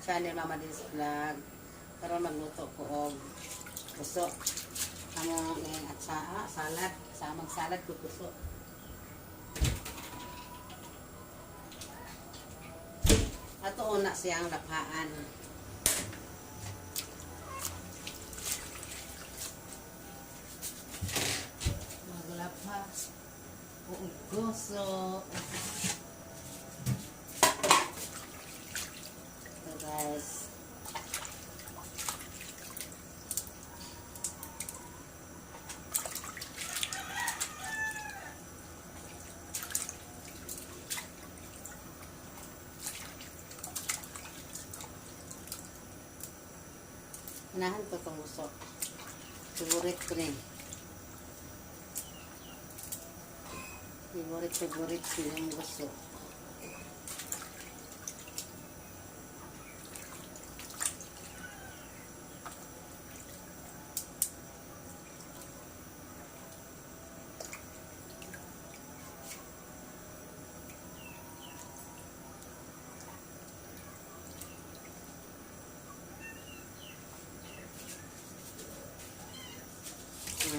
channel Mama Dins Vlog. Karon magluto ko og puso. Amo at salad, samang salad ko puso. Ato una siyang laphaan. Maglapa o gusto. So guys, unahan ko itong gusto. Favorite ko rin. Favorite ko yung gusto.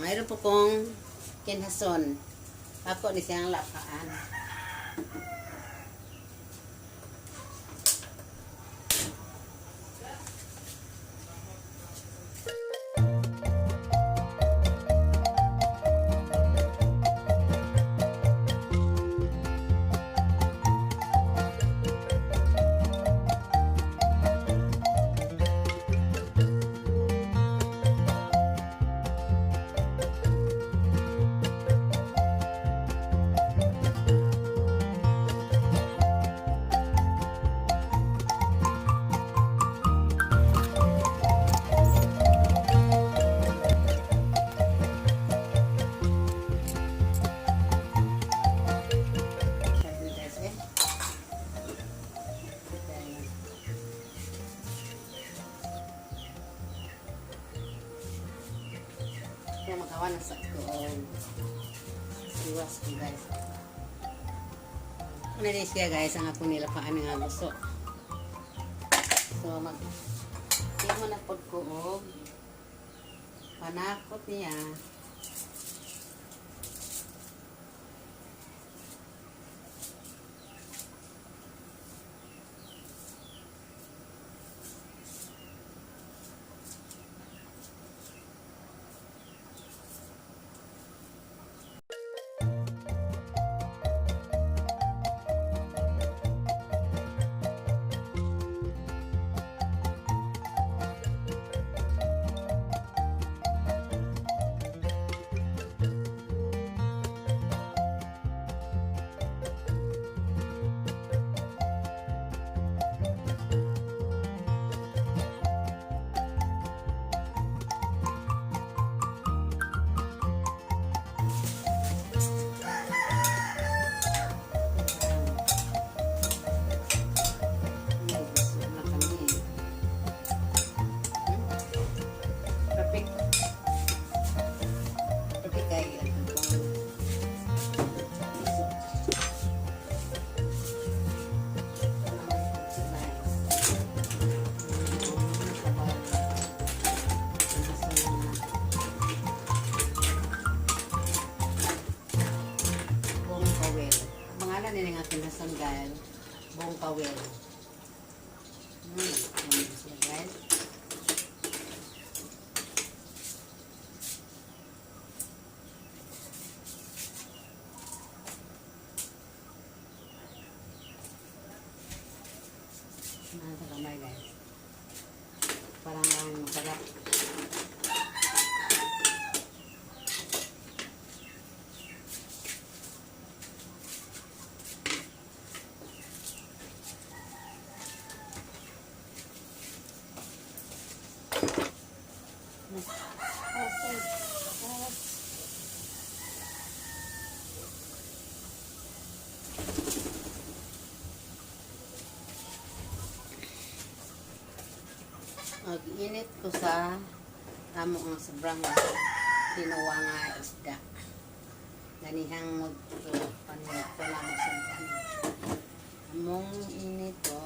Mayroon po kong kinhason. Ako ni siyang lapaan. Kaya makawa na sa ko siwas ko guys. Ano din siya guys ang ako nilapaan nga gusto. So mo na pod ko og panakot niya. Ini nga kinasan guys, buong kawel. Siya guys. Nasa kamay guys. Parang masarap. Mag-init ko sa amo ang sobrang tinuwa nga isda. Ganihang panit ko lang sa among init ko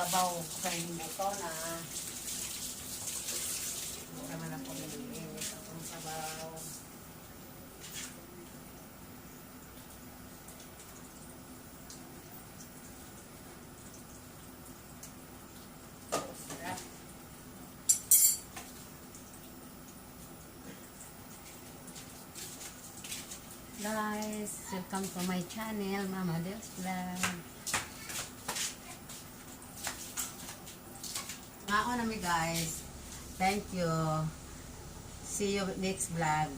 sabaw kay buto na. Naman ako nilinis akong sabaw. Sarap. Guys, welcome to my channel, Mama Dels Vlog. Mao na mi guys. Thank you. See you next vlog.